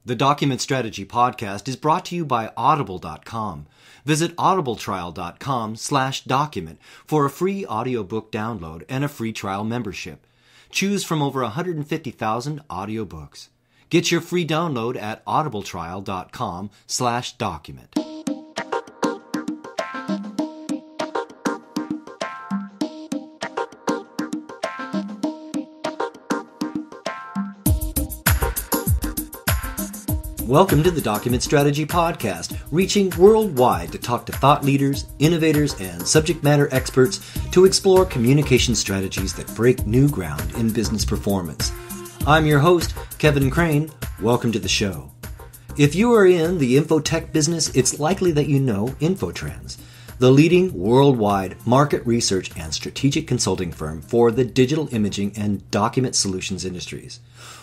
The Document Strategy Podcast is brought to you by Audible.com. Visit audibletrial.com/document for a free audiobook download and a free trial membership. Choose from over 150,000 audiobooks. Get your free download at audibletrial.com/document. Welcome to the Document Strategy Podcast, reaching worldwide to talk to thought leaders, innovators, and subject matter experts to explore communication strategies that break new ground in business performance. I'm your host, Kevin Crane. Welcome to the show. If you are in the infotech business, it's likely that you know InfoTrends, the leading worldwide market research and strategic consulting firm for the digital imaging and document solutions industries.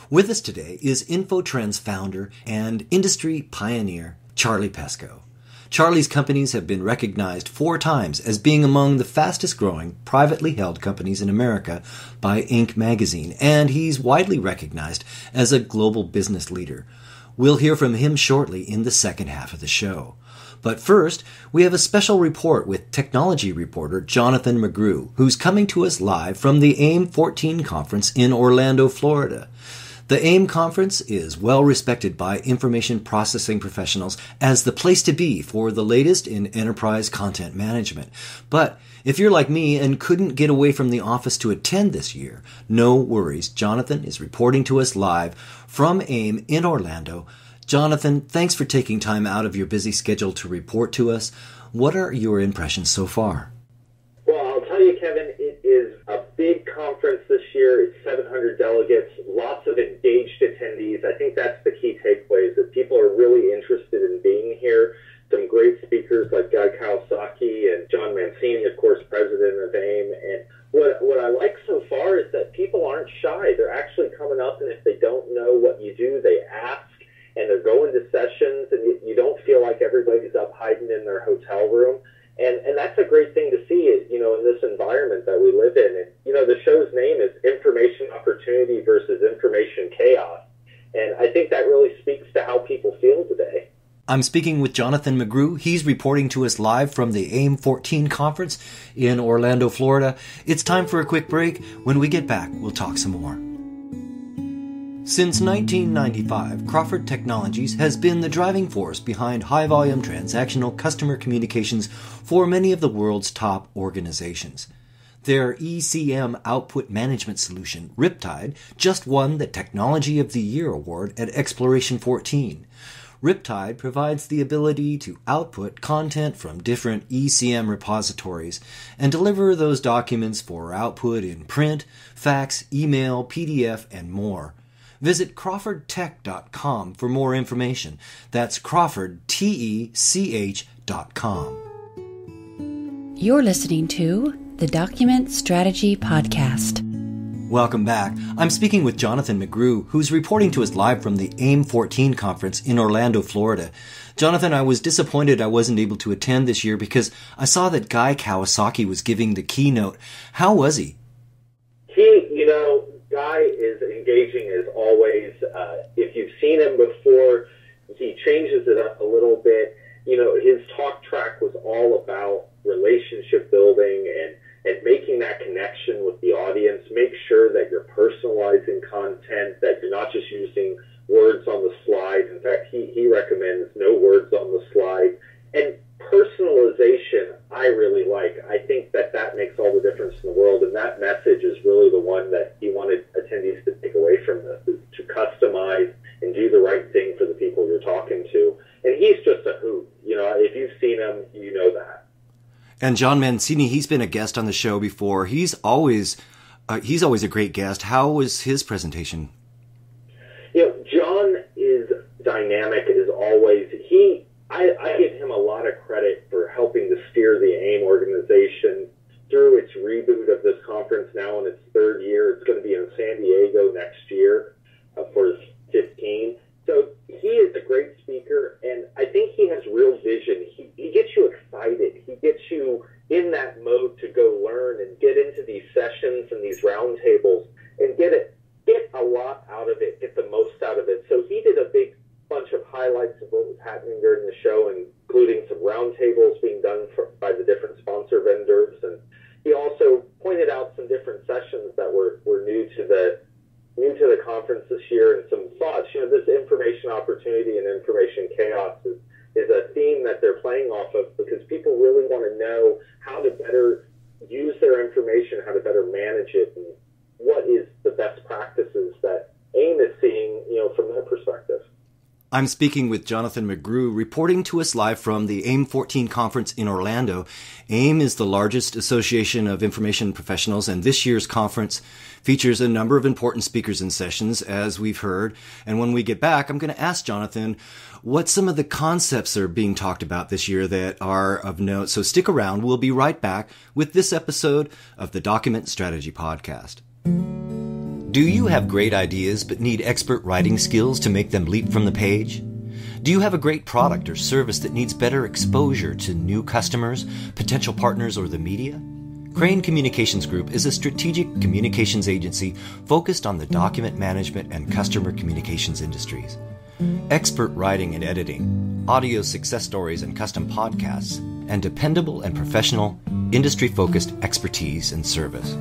With us today is InfoTrends founder and industry pioneer, Charlie Pesko. Charlie's companies have been recognized 4 times as being among the fastest growing privately held companies in America by Inc. magazine, and he's widely recognized as a global business leader. We'll hear from him shortly in the second half of the show. But first, we have a special report with technology reporter Jonathan McGrew, who's coming to us live from the AIIM 14 conference in Orlando, Florida. The AIIM conference is well respected by information processing professionals as the place to be for the latest in enterprise content management. But if you're like me and couldn't get away from the office to attend this year, no worries. Jonathan is reporting to us live from AIIM in Orlando. Jonathan, thanks for taking time out of your busy schedule to report to us. What are your impressions so far? Well, I'll tell you, Kevin, it is a big conference this year. It's 700 delegates, lots of engaged attendees. I think that's the key takeaway, is that people are really interested in being here. Some great speakers like Guy Kawasaki and John Mancini, of course, president of AIIM. And what I like so far is that people aren't shy. They're actually coming up, and if they don't know what you do, they ask. And they're going to sessions, and you don't feel like everybody's up hiding in their hotel room. And that's a great thing to see, in this environment that we live in. And, the show's name is Information Opportunity versus Information Chaos. And I think that really speaks to how people feel today. I'm speaking with Jonathan McGrew. He's reporting to us live from the AIIM 14 conference in Orlando, Florida. It's time for a quick break. When we get back, we'll talk some more. Since 1995, Crawford Technologies has been the driving force behind high-volume transactional customer communications for many of the world's top organizations. Their ECM output management solution, Riptide, just won the Technology of the Year award at Exploration 14. Riptide provides the ability to output content from different ECM repositories and deliver those documents for output in print, fax, email, PDF, and more. Visit crawfordtech.com for more information. That's crawfordtech.com. You're listening to the Document Strategy Podcast. Welcome back. I'm speaking with Jonathan McGrew, who's reporting to us live from the AIIM 14 conference in Orlando, Florida. Jonathan, I was disappointed I wasn't able to attend this year because I saw that Guy Kawasaki was giving the keynote. How was he? Guy is engaging as always. If you've seen him before, he changes it up a little bit. His talk track was all about relationship building and making that connection with the audience. Make sure that you're personalizing content, that you're not just using words on the slide. In fact, he recommends no words on the slide. And personalization, I really like. I think that makes all the difference in the world, and that message is really the one that he wanted attendees to take away from this, is to customize and do the right thing for the people you're talking to. And he's just a hoot. If you've seen him, you know that. And John Mancini, he's been a guest on the show before. He's always a great guest. How was his presentation? John is dynamic as always. I give him a lot of credit for helping to steer the AIIM organization through its reboot of this conference now in its 3rd year. It's going to be in San Diego next year for its 15. So he is a great speaker, and I think he has real vision. He gets you excited. He gets you in that mode to go learn and get into these sessions and these roundtables and get a lot out of it, get the most out of it. So he did a big highlights of what was happening during the show, including some roundtables being done by the different sponsor vendors. And he also pointed out some different sessions that were new to the conference this year, and some thoughts. This information opportunity and information chaos is a theme that they're playing off of, because people really want to know how to better use their information, how to better manage it, and what is the best practices that AIM is seeing, from their perspective. I'm speaking with Jonathan McGrew, reporting to us live from the AIM 14 conference in Orlando. AIM is the largest association of information professionals, and this year's conference features a number of important speakers and sessions, as we've heard. And when we get back, I'm going to ask Jonathan what some of the concepts are being talked about this year that are of note. So stick around. We'll be right back with this episode of the Document Strategy Podcast. Do you have great ideas but need expert writing skills to make them leap from the page? Do you have a great product or service that needs better exposure to new customers, potential partners, or the media? Crane Communications Group is a strategic communications agency focused on the document management and customer communications industries. Expert writing and editing, audio success stories and custom podcasts, and dependable and professional, industry-focused expertise and service.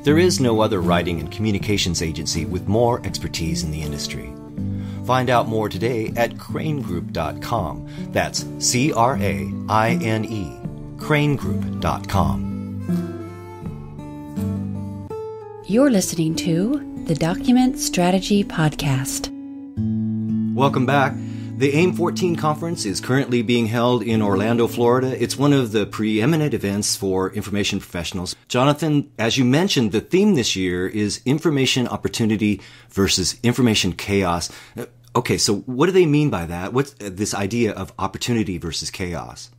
There is no other writing and communications agency with more expertise in the industry. Find out more today at cranegroup.com. That's CRAINE, cranegroup.com. You're listening to the Document Strategy Podcast. Welcome back. The AIM 14 conference is currently being held in Orlando, Florida. It's one of the preeminent events for information professionals. Jonathan, as you mentioned, the theme this year is information opportunity versus information chaos. Okay, so what do they mean by that? What's this idea of opportunity versus chaos?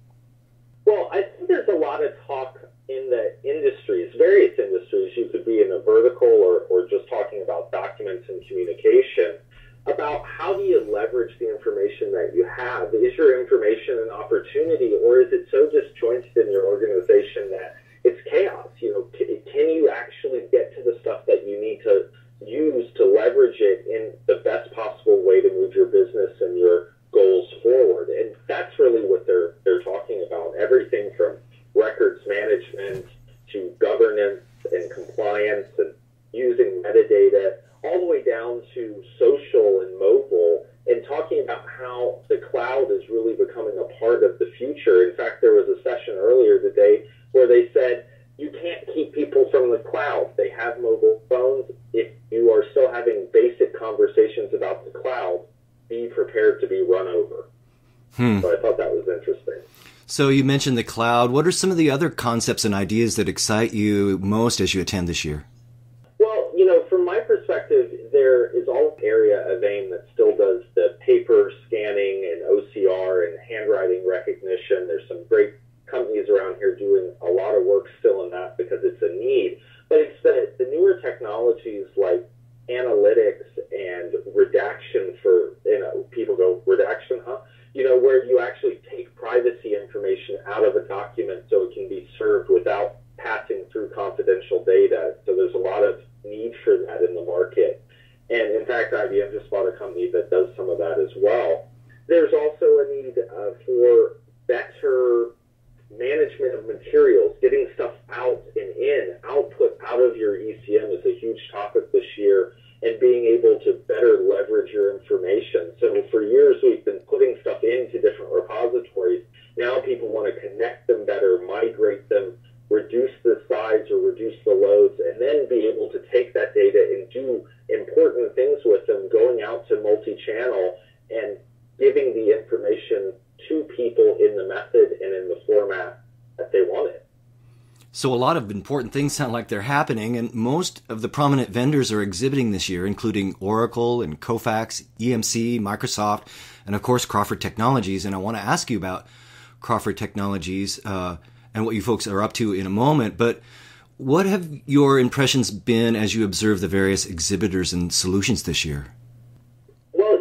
Well, I think there's a lot of talk in the industries, various industries. You could be in a vertical or just talking about documents and communication, about how do you leverage the information that you have. Is your information an opportunity, or is it so disjointed in your organization that it's chaos? Can you actually get to the stuff that you need to use to leverage it in the best possible way to move your business and your goals forward? And that's really what they're talking about. Everything from records management to governance and compliance and using metadata, all the way down to social and mobile, and talking about how the cloud is really becoming a part of the future. In fact, there was a session earlier today where they said you can't keep people from the cloud. They have mobile phones. If you are still having basic conversations about the cloud, be prepared to be run over. So I thought that was interesting. So you mentioned the cloud. What are some of the other concepts and ideas that excite you most as you attend this year? From my perspective, there is all area of AIM that still does the paper scanning and OCR and handwriting recognition. There's some great companies around here doing a lot of work still in that because it's a need. But it's the newer technologies like analytics and redaction for, people go, redaction, huh? Where you actually take privacy information out of a document so it can be served without passing through confidential data. So there's a lot of need for that in the market. And in fact, IBM just bought a company that does some of that as well. There's also a need for better management of materials, getting stuff out and in. Output out of your ECM is a huge topic this year, and being able to better leverage your information. So for years, we've been putting stuff into different repositories. Now people want to connect them better, migrate them, reduce the size or reduce the loads, and then be able to take that data and do important things with them, going out to multi-channel and giving the information to people in the method and in the format that they want it. So a lot of important things sound like they're happening, and most of the prominent vendors are exhibiting this year, including Oracle and Kofax, EMC, Microsoft, and of course Crawford Technologies. And I want to ask you about Crawford Technologies and what you folks are up to in a moment. But what have your impressions been as you observe the various exhibitors and solutions this year? Well,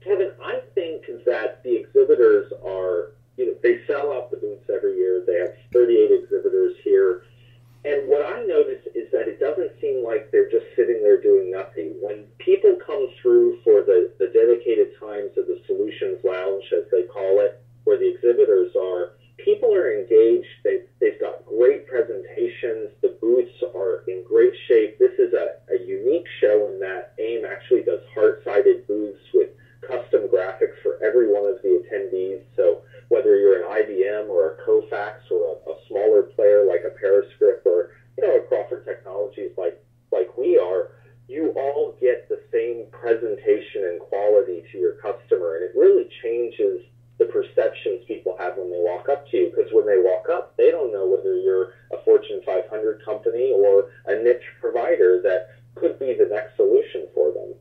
Kevin, I think that the exhibitors are, they sell out the booths every year. They have 38 exhibitors here. And what I notice is that it doesn't seem like they're just sitting there doing nothing. When people come through for the dedicated times of the solution Communications Lounge, as they call it, where the exhibitors are. People are engaged. They've got great presentations. The booths are in great shape. This is a unique show in that AIM actually does heart-sided booths with custom graphics for every one of the attendees. So whether you're an IBM or a Kofax or a smaller player like a Periscript or a Crawford Technologies like we are, you all get the same presentation and quality to your customer, and it really changes the perceptions people have when they walk up to you, because when they walk up, they don't know whether you're a Fortune 500 company or a niche provider that could be the next solution for them.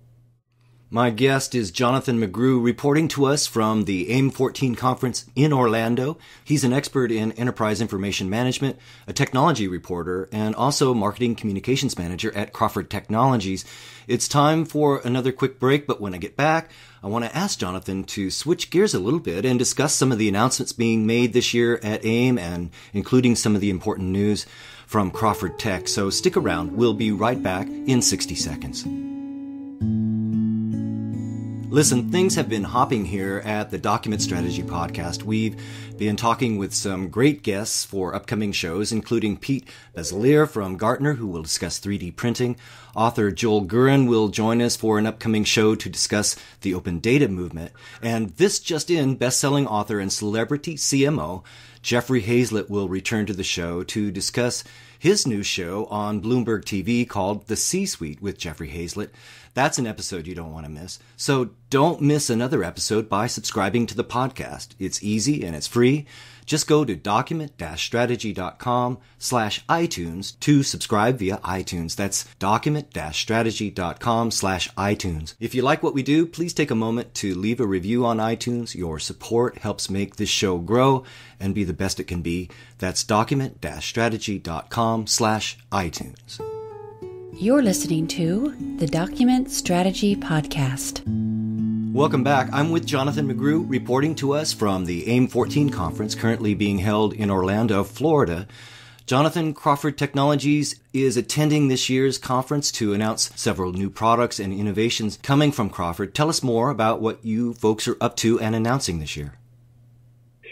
My guest is Jonathan McGrew, reporting to us from the AIM 14 conference in Orlando. He's an expert in enterprise information management, a technology reporter, and also marketing communications manager at Crawford Technologies. It's time for another quick break, but when I get back, I want to ask Jonathan to switch gears a little bit and discuss some of the announcements being made this year at AIM, and including some of the important news from Crawford Tech. So stick around. We'll be right back in 60 seconds. Listen, things have been hopping here at the Document Strategy Podcast. We've been talking with some great guests for upcoming shows, including Pete Bezalier from Gartner, who will discuss 3D printing. Author Joel Gurin will join us for an upcoming show to discuss the open data movement. And this just in, best-selling author and celebrity CMO Jeffrey Hazlett will return to the show to discuss his new show on Bloomberg TV called The C-Suite with Jeffrey Hazlett. That's an episode you don't want to miss. So don't miss another episode by subscribing to the podcast. It's easy and it's free. Just go to document-strategy.com/iTunes to subscribe via iTunes. That's document-strategy.com/iTunes. If you like what we do, please take a moment to leave a review on iTunes. Your support helps make this show grow and be the best it can be. That's document-strategy.com/iTunes. You're listening to the Document Strategy Podcast. Welcome back. I'm with Jonathan McGrew, reporting to us from the AIM 14 conference currently being held in Orlando, Florida. Jonathan, Crawford Technologies is attending this year's conference to announce several new products and innovations coming from Crawford. Tell us more about what you folks are up to and announcing this year.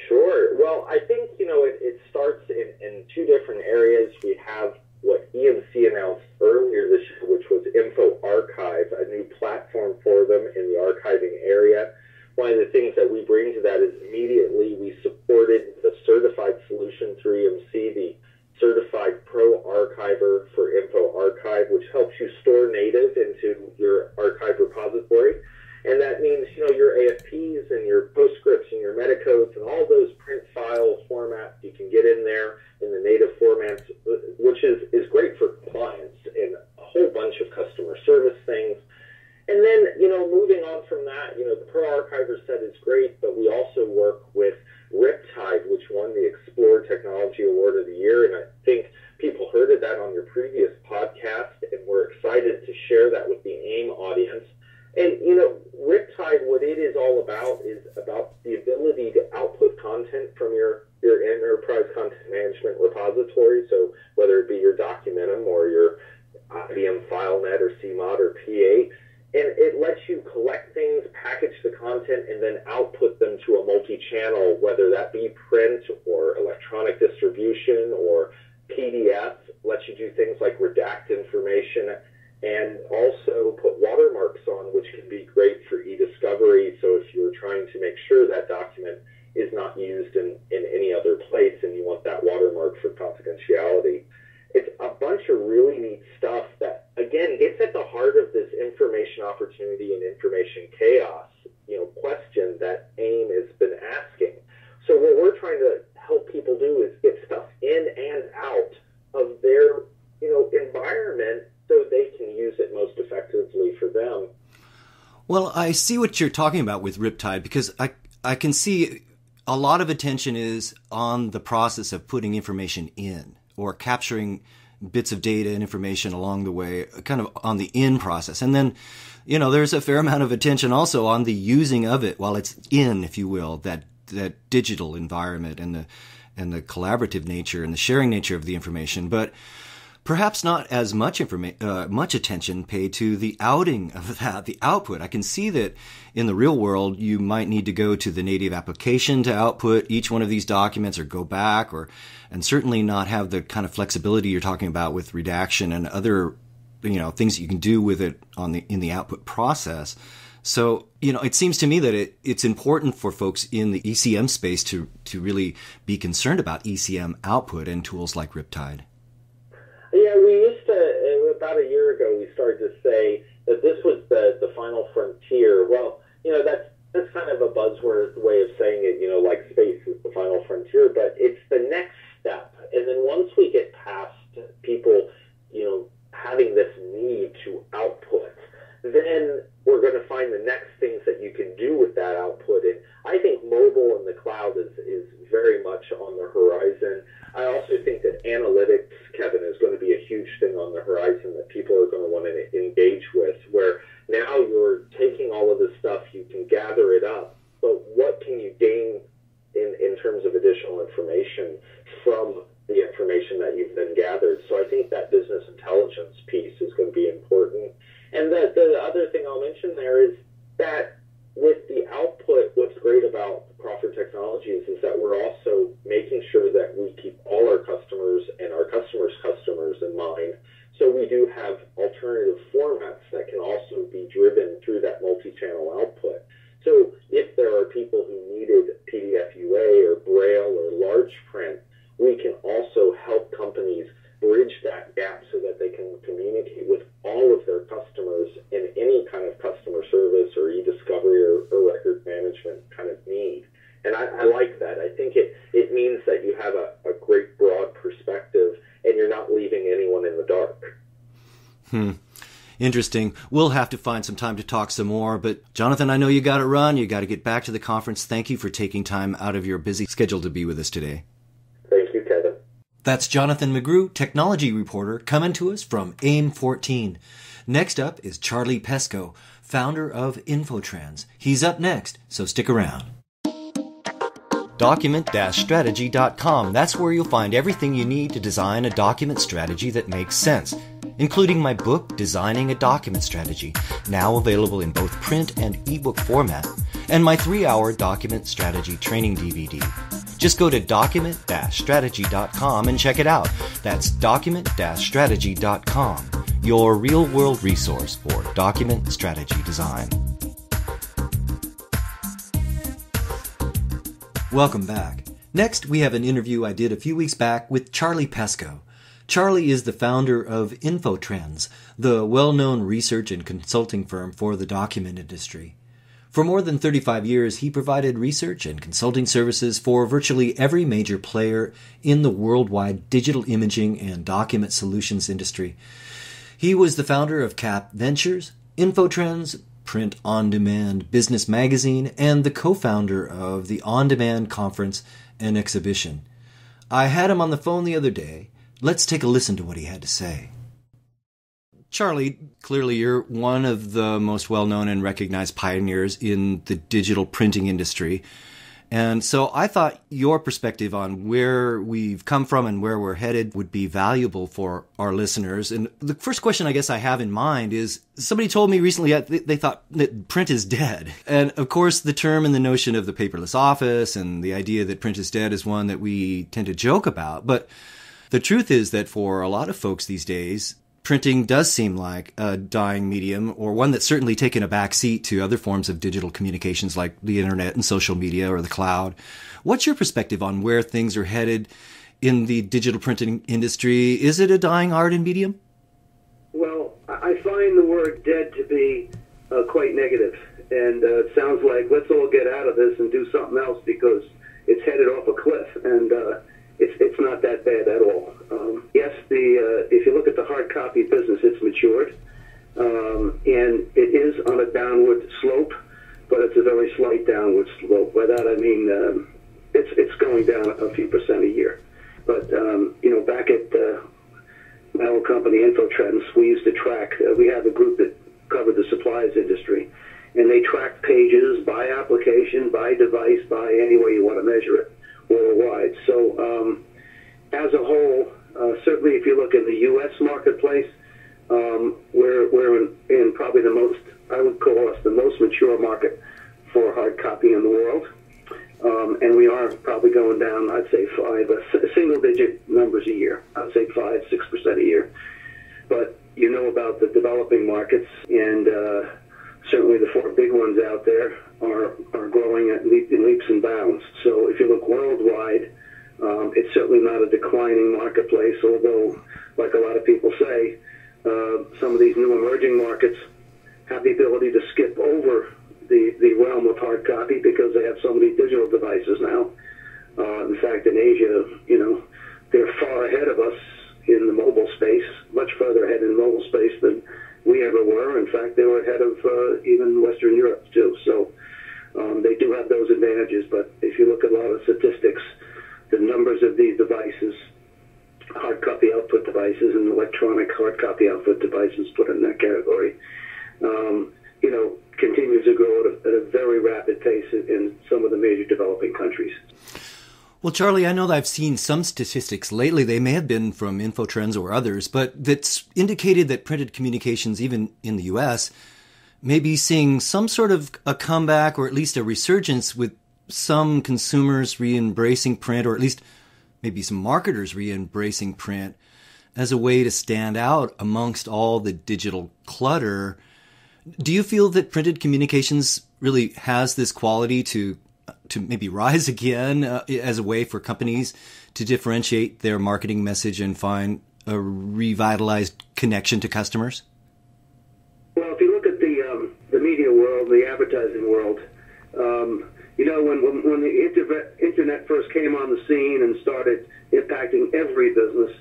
Sure. Well, I think, it starts in two different areas. We have what EMC announced earlier this year, which was InfoArchive, a new platform for them in the archiving area. One of the things that we bring to that is immediately we supported the certified solution through EMC, the Certified Pro Archiver for InfoArchive, which helps you store native into your archive repository. And that means, your AFPs and your PostScripts and your metacodes and all those print file formats you can get in there in the native formats, which is great for compliance and a whole bunch of customer service things. And then, moving on from that, the Pro Archiver set is great, but we also work with Riptide, which won the Explore Technology Award of the Year. And I think people heard of that on your previous podcast, and we're excited to share that with the AIM audience. And, Riptide, what it is all about is about the ability to output content from your enterprise content management repository. So whether it be your Documentum or your IBM FileNet or CMOD or P8, and it lets you collect things, package the content, and then output them to a multi-channel, whether that be print or electronic distribution or PDF. Lets you do things like redact information and also put watermarks on, which can be great for e-discovery. So if you're trying to make sure that document is not used in any other place and you want that watermark for confidentiality. It's a bunch of really neat stuff that, again, gets at the heart of this information opportunity and information chaos, question that AIM has been asking. So what we're trying to help people do is get stuff in and out of their, environment so they can use it most effectively for them. Well, I see what you're talking about with Riptide, because I can see a lot of attention is on the process of putting information in or capturing bits of data and information along the way, kind of on the in process. And then, there's a fair amount of attention also on the using of it while it's in, if you will, that digital environment and the collaborative nature and the sharing nature of the information. But Perhaps not as much much attention paid to the outing of that, the output. I can see that in the real world, you might need to go to the native application to output each one of these documents, or go back, and certainly not have the kind of flexibility you're talking about with redaction and other, things that you can do with it in the output process. So, it seems to me that it's important for folks in the ECM space to really be concerned about ECM output and tools like Riptide. Yeah, we used to, about a year ago, we started to say that this was the final frontier. Well, that's kind of a buzzword way of saying it, like space is the final frontier, but it's the next step. And then once we get past people, having this need to output, then we're going to find the next things that you can do with that output. And I think mobile and the cloud is very much on the horizon. I also think that analytics, Kevin, is going to be a huge thing on the horizon that people are going to want to engage with, where now you're taking all of this stuff, you can gather it up, but what can you gain in terms of additional information from the information that you've then gathered? So I think that business intelligence piece is going to be important. And the other thing I'll mention there is that with the output, what's great about Crawford Technologies is that we're also making sure that we keep all our customers and our customers' customers in mind. So we do have alternative formats that can also be driven through that multi-channel output. So if there are people who needed PDF UA or Braille or large print, we can also help companies bridge that gap so that they can communicate with all of their customers in any kind of customer service or e-discovery or record management kind of need. And I like that. I think it means that you have a great broad perspective and you're not leaving anyone in the dark. Interesting. We'll have to find some time to talk some more. But Jonathan, I know you got to run. You got to get back to the conference. Thank you for taking time out of your busy schedule to be with us today. Thank you, Kevin. That's Jonathan McGrew, technology reporter, coming to us from AIM 14. Next up is Charlie Pesko, founder of InfoTrends. He's up next, so stick around. Document-strategy.com. That's where you'll find everything you need to design a document strategy that makes sense, including my book, Designing a Document Strategy, now available in both print and ebook format, and my 3-hour document strategy training DVD. Just go to document-strategy.com and check it out. That's document-strategy.com, your real-world resource for document strategy design. Welcome back. Next, we have an interview I did a few weeks back with Charlie Pesko. Charlie is the founder of InfoTrends, the well-known research and consulting firm for the document industry. For more than 35 years, he provided research and consulting services for virtually every major player in the worldwide digital imaging and document solutions industry. He was the founder of CAP Ventures, InfoTrends, Print On Demand Business Magazine, and the co-founder of the On Demand Conference and Exhibition. I had him on the phone the other day. Let's take a listen to what he had to say. Charlie, clearly you're one of the most well-known and recognized pioneers in the digital printing industry. And so I thought your perspective on where we've come from and where we're headed would be valuable for our listeners. And the first question I guess I have in mind is, somebody told me recently they thought that print is dead. And of course, the term and the notion of the paperless office and the idea that print is dead is one that we tend to joke about. But the truth is that for a lot of folks these days, printing does seem like a dying medium, or one that's certainly taken a back seat to other forms of digital communications like the internet and social media or the cloud. What's your perspective on where things are headed in the digital printing industry? Is it a dying art and medium? Well, I find the word dead to be quite negative, and it sounds like let's all get out of this and do something else because it's headed off a cliff, and it's not that bad at all. Yes, if you look at the hard copy business, it's matured, and it is on a downward slope, but it's a very slight downward slope. By that I mean it's going down a few percent a year. But back at my old company, InfoTrends, we used to track. We have a group that covered the supplies industry, and they tracked pages by application, by device, by any way you want to measure it, worldwide. So as a whole, Certainly, if you look in the U.S. marketplace, we're in probably the most, I would call us the most mature market for hard copy in the world. And we are probably going down, I'd say single-digit numbers a year. I'd say 5-6% a year. But you know about the developing markets, and certainly the four big ones out there are growing at leaps and bounds. So if you look worldwide, it's certainly not a declining marketplace, although, like a lot of people say, some of these new emerging markets have the ability to skip over the realm of hard copy because they have so many digital devices now. In fact, in Asia, they're far ahead of us in the mobile space, much further ahead in mobile space than we ever were. In fact, they were ahead of even Western Europe, too. So they do have those advantages. But if you look at a lot of statistics, the numbers of these devices, hard copy output devices and electronic hard copy output devices put in that category, continues to grow at a very rapid pace in some of the major developing countries. Well, Charlie, I know that I've seen some statistics lately, they may have been from InfoTrends or others, but that's indicated that printed communications, even in the U.S., may be seeing some sort of a comeback or at least a resurgence with some consumers re-embracing print, or at least maybe some marketers re-embracing print as a way to stand out amongst all the digital clutter. Do you feel that printed communications really has this quality to maybe rise again as a way for companies to differentiate their marketing message and find a revitalized connection to customers? Well, if you look at the media world, the advertising world, when the internet first came on the scene and started impacting every business,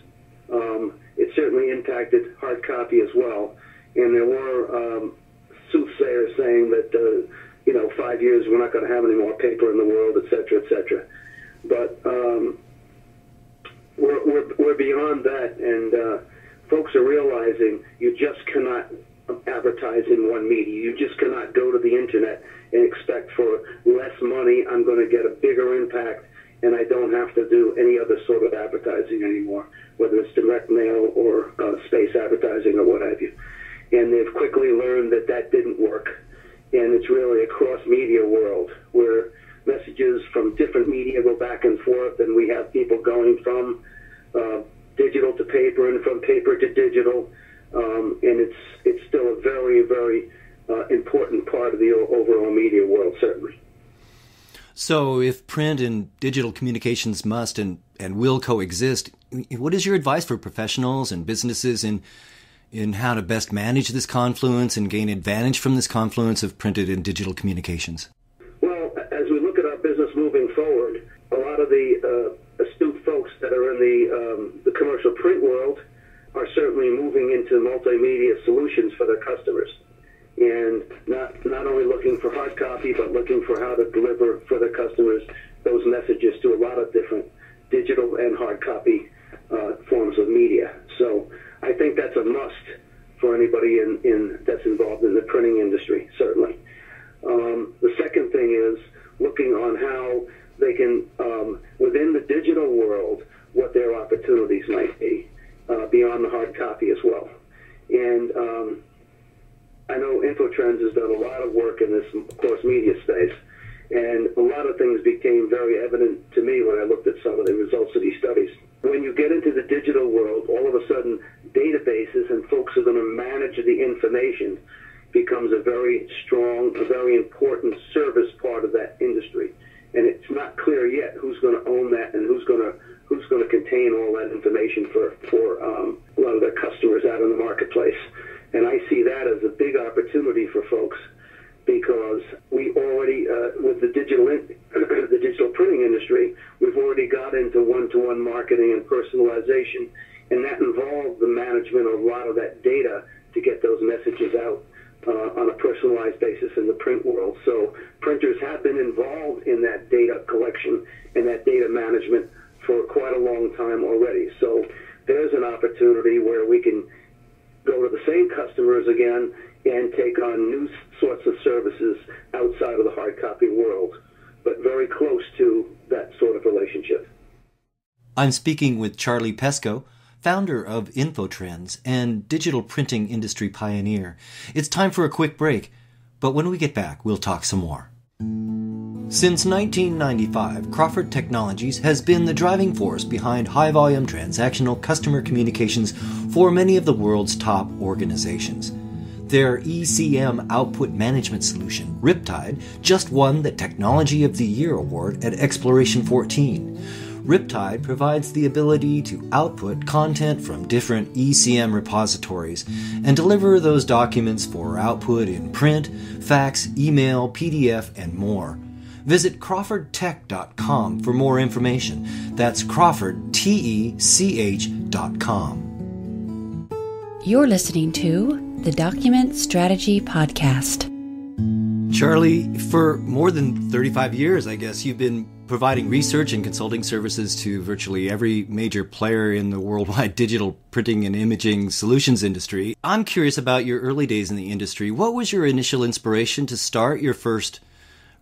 it certainly impacted hard copy as well. And there were soothsayers saying that 5 years we're not going to have any more paper in the world, et cetera, et cetera. But we're beyond that, and folks are realizing you just cannot advertise in one media. You just cannot go to the internet and expect for less money I'm going to get a bigger impact, and I don't have to do any other sort of advertising anymore, whether it's direct mail or space advertising or what have you. And they've quickly learned that that didn't work. And it's really a cross-media world where messages from different media go back and forth, and we have people going from digital to paper and from paper to digital. And it's still a very, very important part of the overall media world, certainly. So if print and digital communications must and will coexist, what is your advice for professionals and businesses in how to best manage this confluence and gain advantage from this confluence of printed and digital communications? Well, as we look at our business moving forward, a lot of the astute folks that are in the commercial print world are certainly moving into multimedia solutions for their customers, and not only looking for hard copy, but looking for how to deliver for their customers those messages to a lot of different digital and hard copy forms of media. So I think that's a must for anybody that's involved in the printing industry, certainly. The second thing is looking on how they can, within the digital world, what their opportunities might be beyond the hard copy as well. And I know InfoTrends has done a lot of work in this, of course, media space, and a lot of things became very evident to me when I looked at some of the results of these studies. When you get into the digital world, all of a sudden databases and folks are going to manage the information becomes a very strong, a very important service part of that industry. And it's not clear yet who's going to own that and who's going to contain all that information for a lot of their customers out in the marketplace. And I see that as a big opportunity for folks, because we already, with the digital printing industry, we've already got into one-to-one marketing and personalization, and that involves the management of a lot of that data to get those messages out on a personalized basis in the print world. So printers have been involved in that data collection and that data management for quite a long time already. So there's an opportunity where we can go to the same customers again and take on new sorts of services outside of the hard copy world, but very close to that sort of relationship. I'm speaking with Charlie Pesko, founder of InfoTrends and digital printing industry pioneer. It's time for a quick break, but when we get back, we'll talk some more. Since 1995, Crawford Technologies has been the driving force behind high-volume transactional customer communications for many of the world's top organizations. Their ECM output management solution, Riptide, just won the Technology of the Year award at Exploration 14. Riptide provides the ability to output content from different ECM repositories and deliver those documents for output in print, fax, email, PDF, and more. Visit crawfordtech.com for more information. That's crawfordtech.com. You're listening to the Document Strategy Podcast. Charlie, for more than 35 years, I guess, you've been providing research and consulting services to virtually every major player in the worldwide digital printing and imaging solutions industry. I'm curious about your early days in the industry. What was your initial inspiration to start your first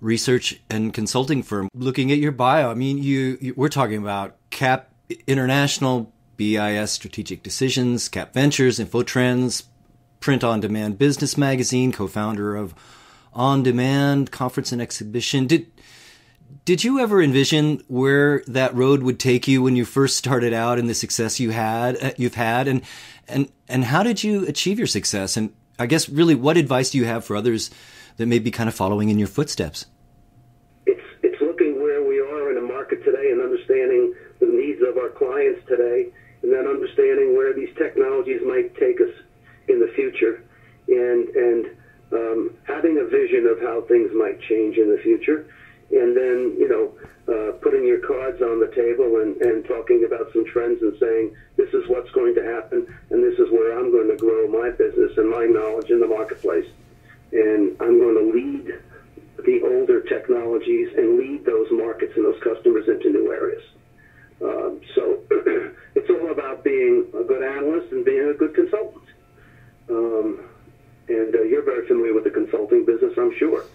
research and consulting firm? Looking at your bio, I mean, we're talking about CAP International, BIS Strategic Decisions, CAP Ventures, InfoTrends, Print on Demand Business Magazine, co-founder of On Demand Conference and Exhibition. Did you ever envision where that road would take you when you first started out and the success you've had, and how did you achieve your success? And I guess really, what advice do you have for others that may be kind of following in your footsteps? It's looking where we are in the market today and understanding the needs of our clients today, and then understanding where these technologies might take us in the future, and having a vision of how things might change in the future. And then, putting your cards on the table and talking about some trends and saying, this is what's going to happen, and this is where I'm going to grow my business and my knowledge in the marketplace. And I'm going to lead the older technologies and lead those markets and those customers into new areas. So it's all about being a good analyst and being a good consultant. And you're very familiar with the consulting business, I'm sure.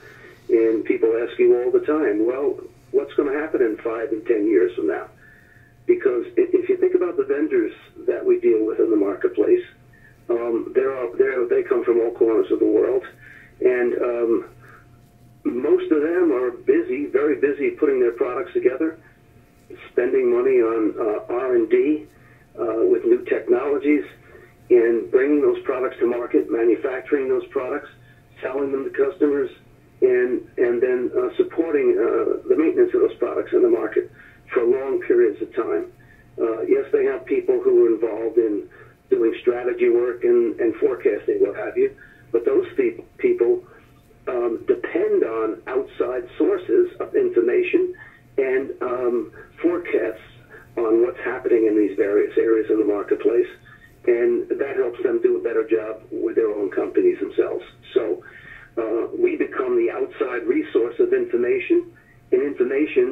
And people ask you all the time, well, what's going to happen in 5 and 10 years from now? Because if you think about the vendors that we deal with in the marketplace, they come from all corners of the world, and most of them are busy, very busy, putting their products together, spending money on R&D with new technologies, and bringing those products to market, manufacturing those products, selling them to customers, and then supporting the maintenance of those products in the market for long periods of time. Yes, they have people who are involved in doing strategy work and forecasting, what have you, but those people depend on outside sources of information and forecasts on what's happening in these various areas in the marketplace, and that helps them do a better job with their own companies themselves. So we become the outside resource of information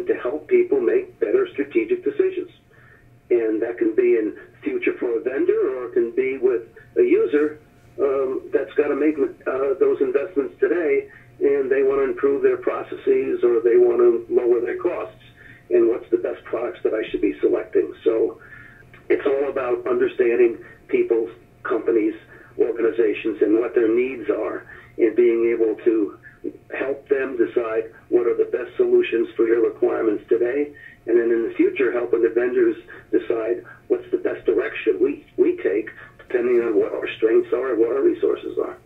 to help people make better strategic decisions. And that can be in future for a vendor, or it can be with a user that's got to make those investments today, and they want to improve their processes or they want to lower their costs. And what's the best products that I should be selecting? So it's all about understanding people's, companies, organizations, and what their needs are, and being able to help them decide what are the best solutions for your requirements today, and then in the future helping the vendors decide what's the best direction we take, depending on what our strengths are and what our resources are.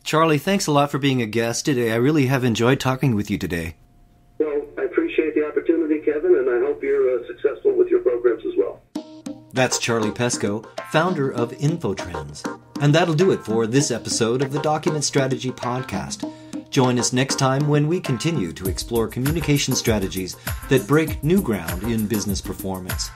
Charlie, thanks a lot for being a guest today. I really have enjoyed talking with you today. Well, I appreciate the opportunity, Kevin, and I hope you're successful with your programs as well. That's Charlie Pesko, founder of InfoTrends. And that'll do it for this episode of the Document Strategy Podcast. Join us next time when we continue to explore communication strategies that break new ground in business performance.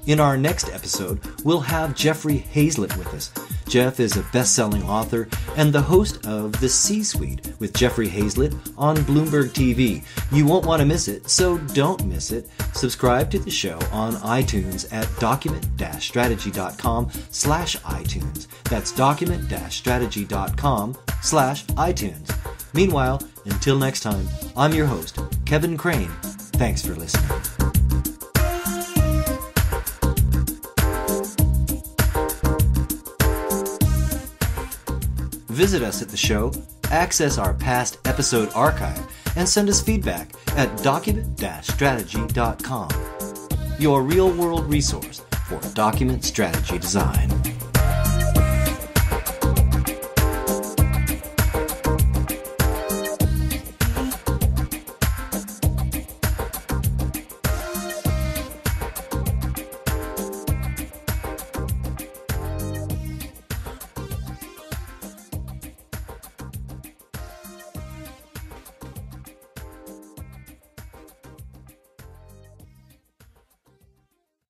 In our next episode, we'll have Jeffrey Hazlett with us. Jeff is a best-selling author and the host of The C-Suite with Jeffrey Hazlett on Bloomberg TV. You won't want to miss it, so don't miss it. Subscribe to the show on iTunes at document-strategy.com/iTunes. That's document-strategy.com/iTunes. Meanwhile, until next time, I'm your host, Kevin Crane. Thanks for listening. visit us at the show, access our past episode archive, and send us feedback at document-strategy.com. Your real-world resource for document strategy design.